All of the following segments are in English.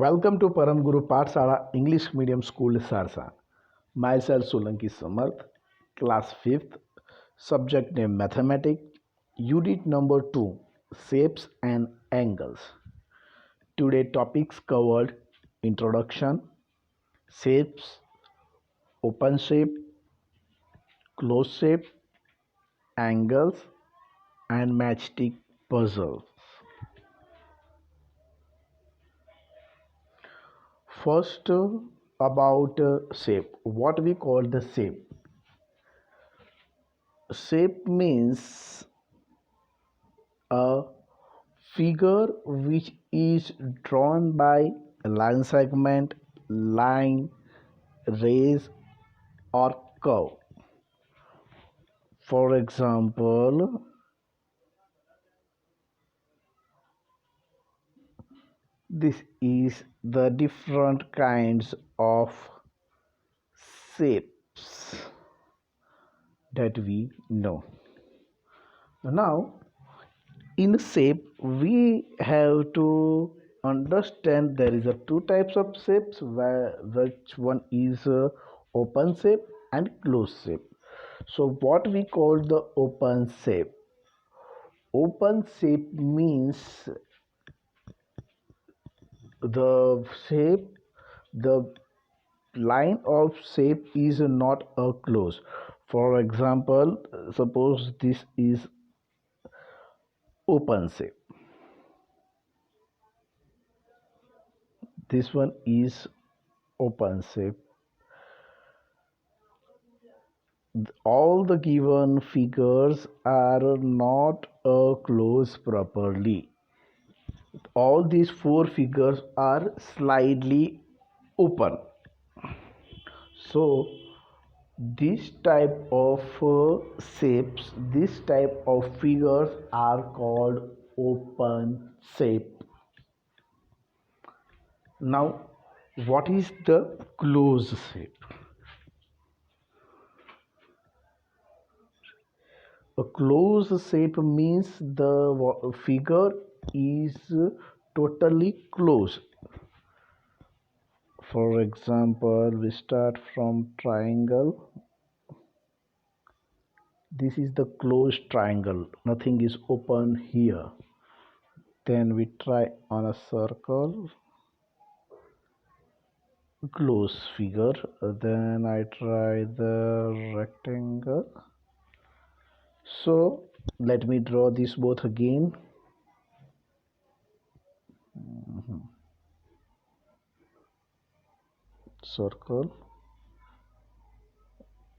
Welcome to Param Guru Pathshala English Medium School Sarsa. Myself Solanki Samarth, class 5th, subject name Mathematics, unit number 2, Shapes and Angles. Today topics covered introduction, shapes, open shape, closed shape, angles and matchstick puzzles. First about shape. What we call the shape? Shape means a figure which is drawn by a line segment, line, rays, or curve. For example, this is the different kinds of shapes that we know. Now, in shape, we have to understand there is a two types of shapes which one is open shape and closed shape. So what we call the open shape? Open shape means the shape, the line of shape is not a close. For example, suppose this is open shape. This one is open shape. All the given figures are not closed properly. All these four figures are slightly open. So this type of shapes, this type of figures are called open shape. Now what is the closed shape? A closed shape means the figure is totally closed. For example, we start from triangle. This is the closed triangle, nothing is open here. Then we try on a circle, close figure. Then I try the rectangle. So let me draw this both again. Circle,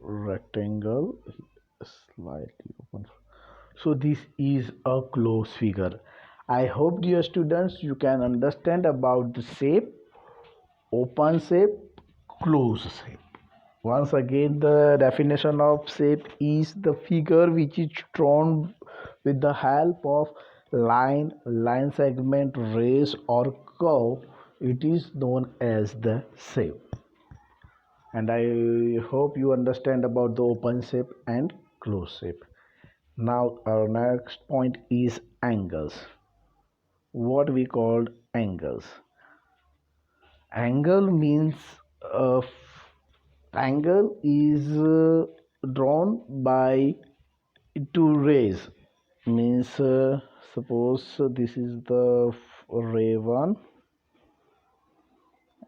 rectangle, slightly open. So this is a closed figure. I hope, dear students, you can understand about the shape, open shape, closed shape. Once again, the definition of shape is the figure which is drawn with the help of line segment, rays or curve. It is known as the shape. And I hope you understand about the open shape and closed shape. Now our next point is angles. What we called angles. Angle means angle is drawn by two rays. Means suppose this is the ray 1,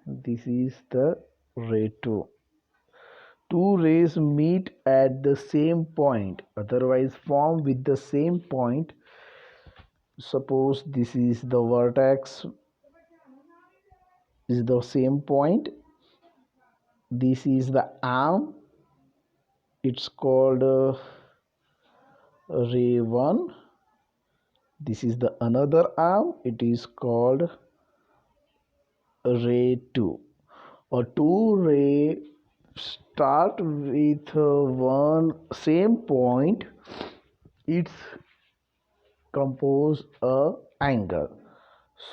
this is the ray 2. Two rays meet at the same point, otherwise form with the same point. Suppose this is the vertex, this is the same point, this is the arm, it's called ray 1. This is the another arm, it is called ray 2. Or two ray start with one same point, it's compose a angle.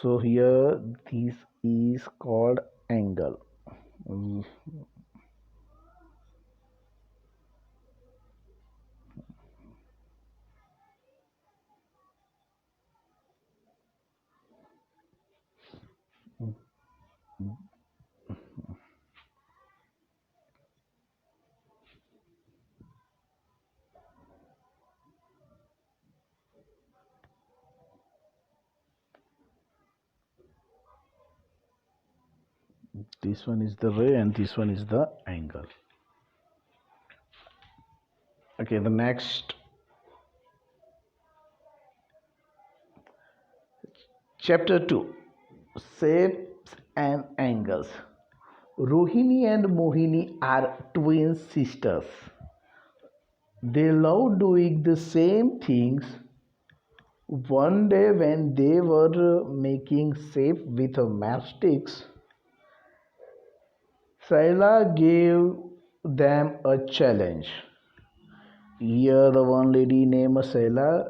So here this is called angle. This one is the ray and this one is the angle. Okay, the next chapter 2, shapes and angles. Rohini and Mohini are twin sisters. They love doing the same things. One day, when they were making shape with matchsticks, Saila gave them a challenge. Here, the one lady named Saila,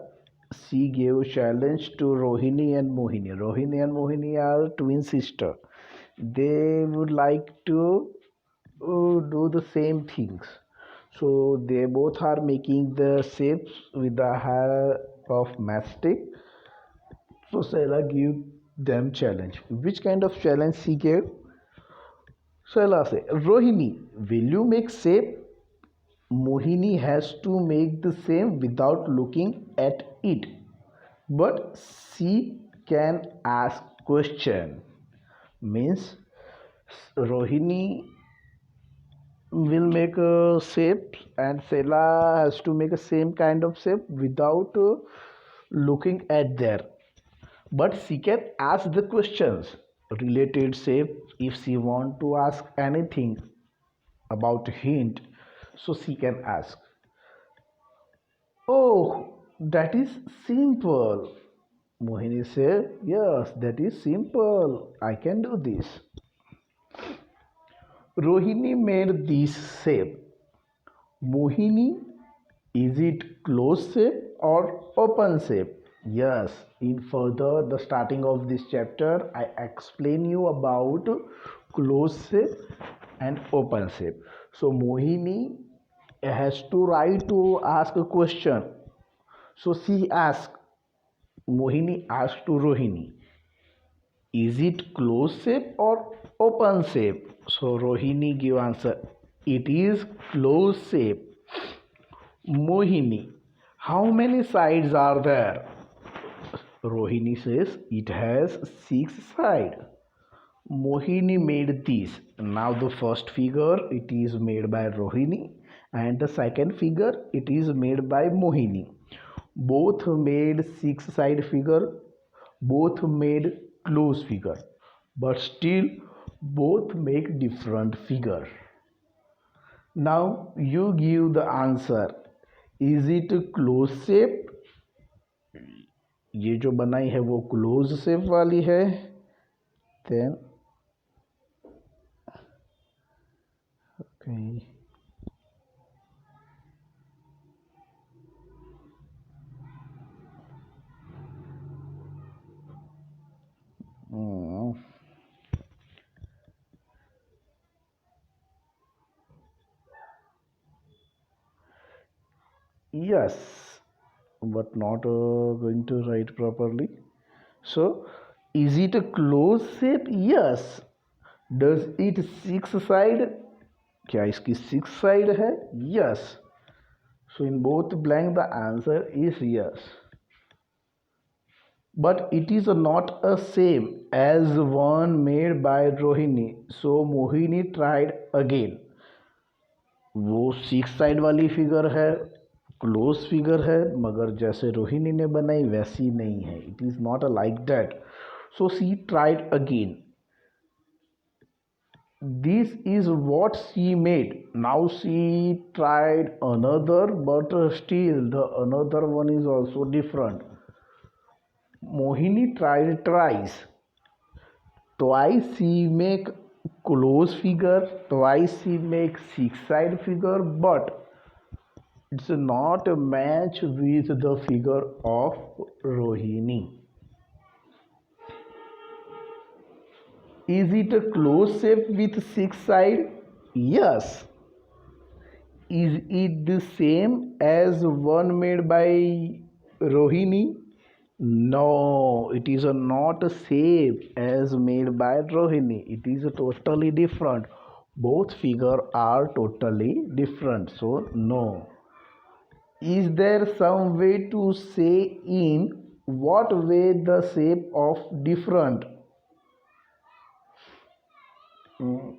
she gave a challenge to Rohini and Mohini. Rohini and Mohini are twin sisters. They would like to do the same things. So they both are making the shapes with the help of matchstick. So Saila gave them challenge. Which kind of challenge she gave? Saila say, Rohini, will you make shape? Mohini has to make the same without looking at it. But she can ask question. Means Rohini will make a shape and Sela has to make a same kind of shape without looking at there. But she can ask the questions related shape if she want to ask anything about hint. So she can ask. Oh, that is simple. Mohini said, yes, that is simple. I can do this. Rohini made this shape. Mohini, is it closed shape or open shape? Yes, in further the starting of this chapter, I explain you about closed shape and open shape. So Mohini has to try to ask a question. So she asked, Mohini asked to Rohini, is it closed shape or open shape? So Rohini give answer, it is closed shape. Mohini, how many sides are there? Rohini says it has 6 sides. Mohini made this. Now the first figure it is made by Rohini and the second figure it is made by Mohini. Both made 6 side figure, both made close figure, but still both make different figure. Now you give the answer. Is it a close shape? ये जो बनाई है वो close shape वाली है. Then okay. Hmm. Yes, but not going to write properly. So, is it a closed shape? Yes. Does it 6 side? क्या इसकी 6 side है? Yes. So in both blank the answer is yes. But it is not a same as one made by Rohini. So Mohini tried again. वो 6 side वाली figure है, close figure है, मगर जैसे रोहिणी ने बनाई वैसी नहीं है. It is not a like that. So she tried again. This is what she made. Now she tried another, but still the another one is also different. Mohini tried twice. Twice she make close figure, twice she make 6 side figure, but it's not a match with the figure of Rohini. Is it a close shape with 6 sides? Yes. Is it the same as one made by Rohini? No, it is not a same as made by Rohini. It is totally different. Both figures are totally different. So, no. Is there some way to say in what way the shape of different? Mm,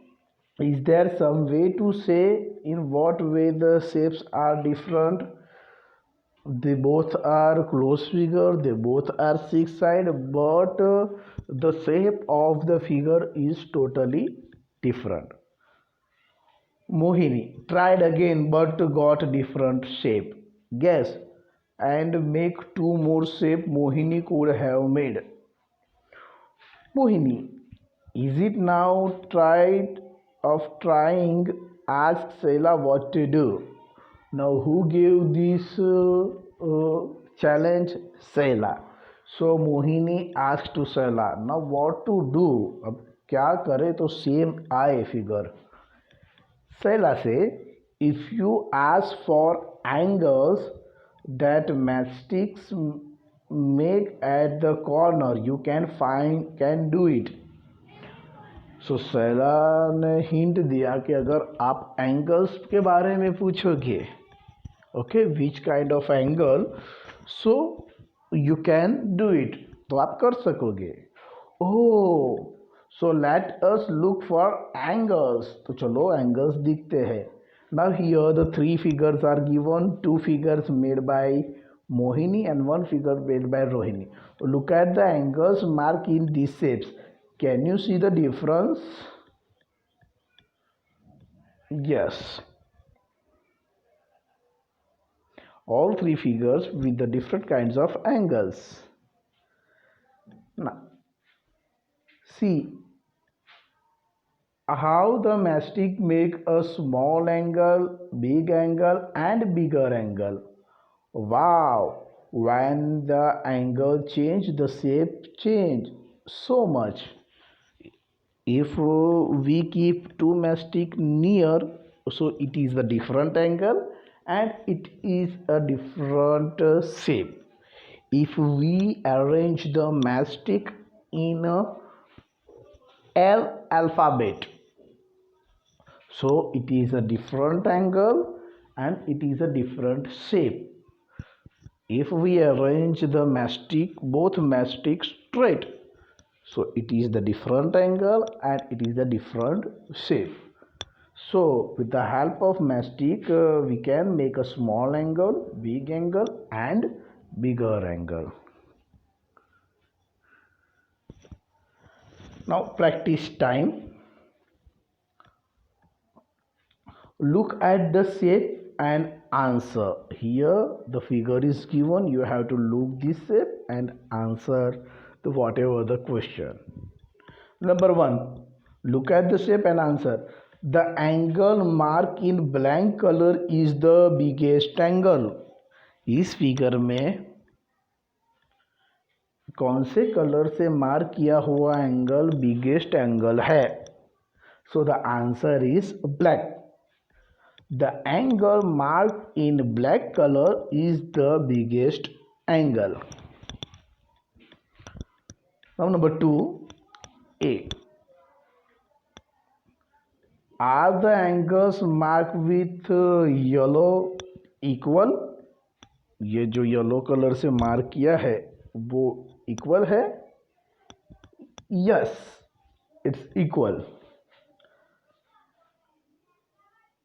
is there some way to say in what way the shapes are different? They both are close figure, they both are six side, but the shape of the figure is totally different. Mohini tried again but got different shape. Guess and make two more shape Mohini could have made. Mohini, is it now tried of trying? Ask Sela what to do. Now, who gave this challenge? Sela. So Mohini asked to Sela, now what to do? अब क्या करे तो same आए figure. Sela say, if you ask for angles that matchsticks make at the corner, you can do it. सो सैला ने hint दिया कि अगर आप एंगल्स के बारे में पूछोगे, okay, which kind of angle, so you can do it, तो आप कर सकोगे. Oh, so let us look for angles. तो चलो एंगल्स दिखते हैं. Now here the three figures are given, two figures made by Mohini and one figure made by Rohini. Look at the angles marked in these shapes. Can you see the difference? Yes. All three figures with the different kinds of angles. Now, see how the mastic make a small angle, big angle and bigger angle. Wow, when the angle change, the shape change so much. If we keep two mastic near, so it is a different angle and it is a different shape. If we arrange the mastic in a L alphabet, so it is a different angle and it is a different shape. If we arrange the mastic, both mastic straight, so it is the different angle and it is the different shape. So with the help of mastic, we can make a small angle, big angle and bigger angle. Now practice time. Look at the shape and answer. Here the figure is given, you have to look this shape and answer the whatever the question. Number 1, look at the shape and answer. The angle marked in blank color is the biggest angle. इस figure में कौन से colour से mark किया हुआ angle biggest angle है? So the answer is black. The angle marked in black color is the biggest angle. Now number 2, A. Are the angles marked with yellow equal? ये जो yellow colour से mark किया है वो equal है? Yes, it's equal.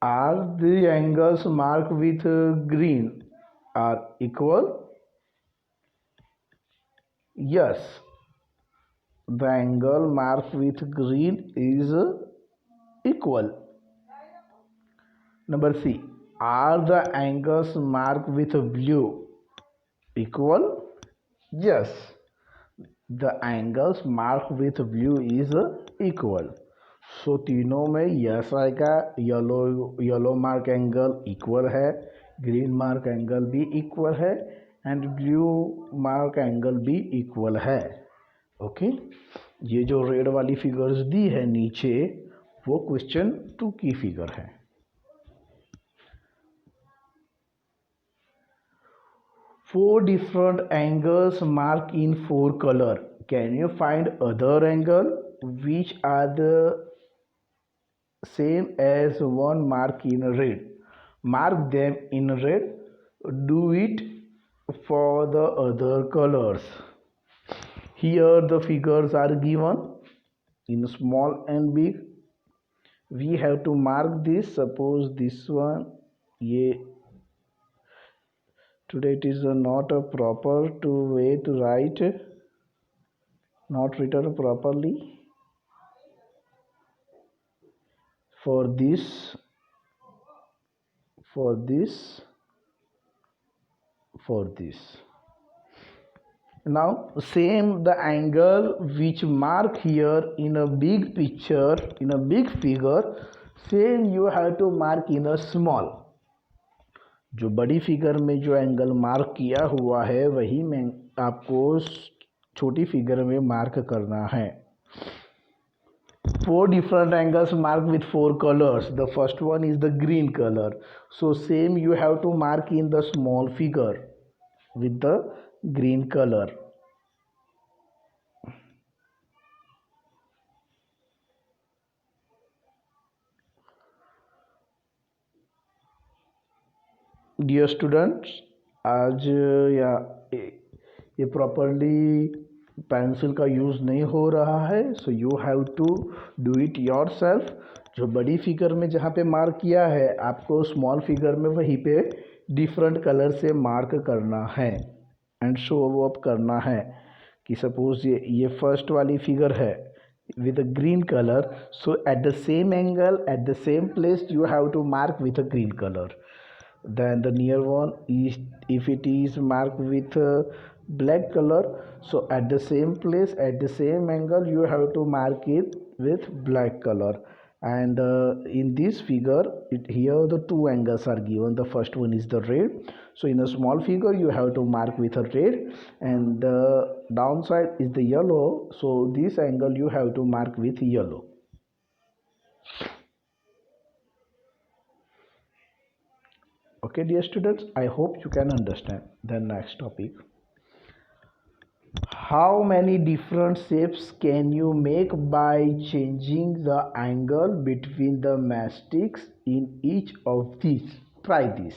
Are the angles marked with green are equal? Yes, the angle marked with green is equal. Number C, are the angles marked with blue equal? Yes, the angles marked with blue is equal. सो तीनों में yes आएगा. Yellow mark angle equal है, Green Marc angle भी equal है and blue mark angle भी equal है. Okay, ये जो रेड वाली फिगर्स दी है नीचे वो क्वेश्चन 2 की फिगर है. 4 different angles marked in 4 color. Can you find other angle which are the same as one mark in red? Mark them in red. Do it for the other colors. Here the figures are given in small and big. we have to mark this. Suppose this one, ये today it is not a proper to way to write, not written properly. For this, for this, for this. Now same the angle which mark here in a big picture, in a big figure, same you have to mark in a small. जो बड़ी figure में जो angle mark किया हुआ है वही मैं आपको छोटी फिगर में मार्क करना है. 4 different angles marked with 4 colors. The first one is the green color. So same you have to mark in the small figure with the green color. Dear students, आज या ये प्रॉपरली पेंसिल का use नहीं हो रहा है, so you have to do it yourself. जो बड़ी फिगर में जहाँ पे मार्क किया है आपको स्मॉल फिगर में वहीं पे डिफरेंट कलर से मार्क करना है एंड शो अप करना है. कि सपोज ये फर्स्ट वाली फिगर है with a green color, so at the same angle at the same place you have to mark with a green color. Then the near one is, if it is marked with black color, so at the same place at the same angle you have to mark it with black color. And in this figure here the two angles are given. The first one is the red, so in a small figure you have to mark with a red, and the downside is the yellow, so this angle you have to mark with yellow. Okay dear students, I hope you can understand. Then next topic, how many different shapes can you make by changing the angle between the matchsticks in each of these? Try this.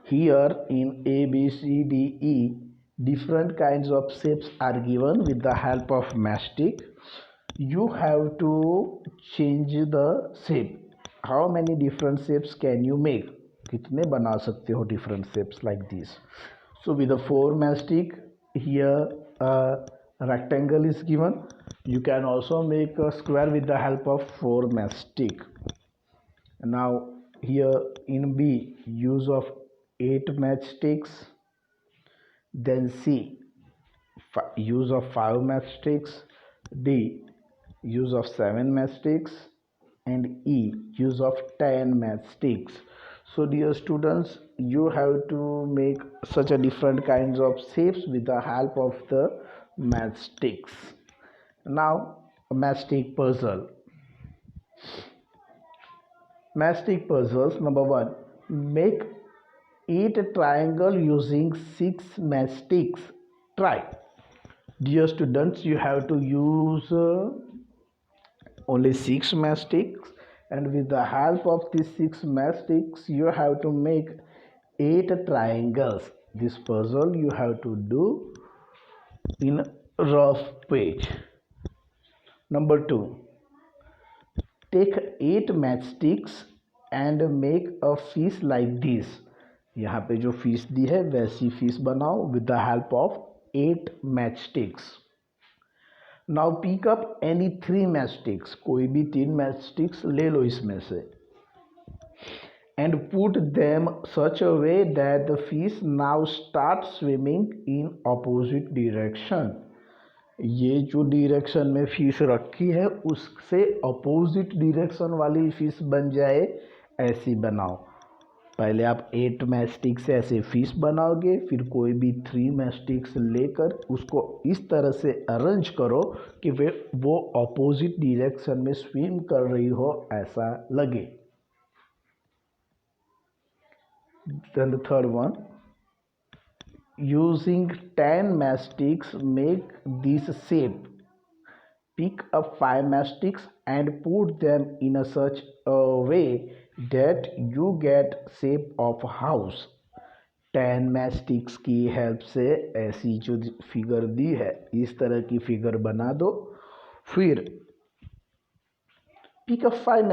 Here in A, B, C, D, E, different kinds of shapes are given with the help of matchstick. You have to change the shape. How many different shapes can you make? कितने बना सकते हो different shapes like this? So with the 4 matchstick, here a rectangle is given. You can also make a square with the help of 4 matchstick. Now here in B, use of 8 matchsticks. Then C, use of 5 matchsticks. D, use of 7 matchsticks. And E, use of 10 matchsticks. So dear students, you have to make such a different kinds of shapes with the help of the matchsticks. Now a matchstick puzzle. Matchstick puzzles. Number 1, make 8 triangle using 6 matchsticks. Try. Dear students, you have to use only 6 matchsticks, and with the help of these 6 matchsticks you have to make 8 triangles. This puzzle you have to do in rough page. Number 2, take 8 matchsticks and make a fish like this. यहाँ पे जो fish दी है वैसी fish बनाओ with the help of 8 matchsticks. Now pick up any 3 matchsticks. कोई भी 3 matchsticks ले लो इसमें से, and put them such a way that the fish now start swimming in opposite direction. ये जो डायरेक्शन में फिश रखी है उससे अपोजिट डायरेक्शन वाली फिश बन जाए, ऐसी बनाओ. पहले आप 8 मैचस्टिक से ऐसे फिश बनाओगे, फिर कोई भी 3 मैचस्टिक्स लेकर उसको इस तरह से अरेंज करो कि वो अपोजिट डायरेक्शन में स्विम कर रही हो ऐसा लगे. Then the third one, using 10 matchsticks make this shape. Pick up 5 matchsticks and put them in a such a way that you get shape of house. 10 matchsticks की हेल्प से ऐसी जो फिगर दी है इस तरह की फिगर बना दो. फिर pick up five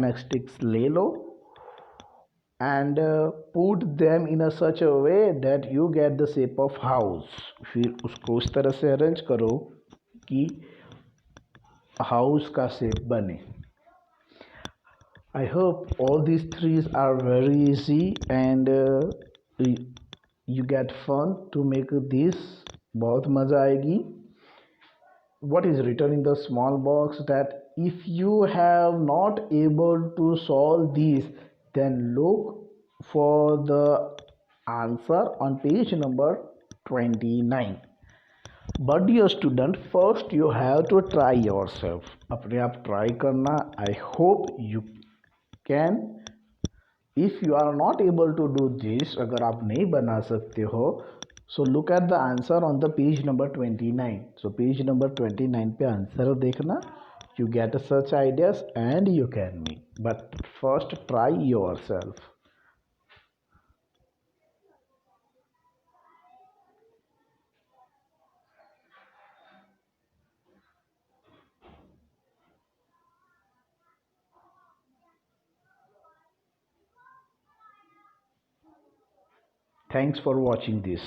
matchsticks ले लो and put them in a such a way that you get the shape of house. फिर उसको उस तरह से अरेंज करो कि हाउस का शेप बने. I hope all these threes are very easy and you get fun to make this. बहुत मज़ा आएगी. What is written in the small box that if you have not able to solve these, then look for the answer on page number 29. But dear student, first you have to try yourself. अपने आप try करना. I hope you can. If you are not able to do this, अगर आप नहीं बना सकते हो, so look at the answer on the page number 29. So page number 29 पे आंसर देखना. You get such ideas and you can make. But first try yourself. Thanks for watching this.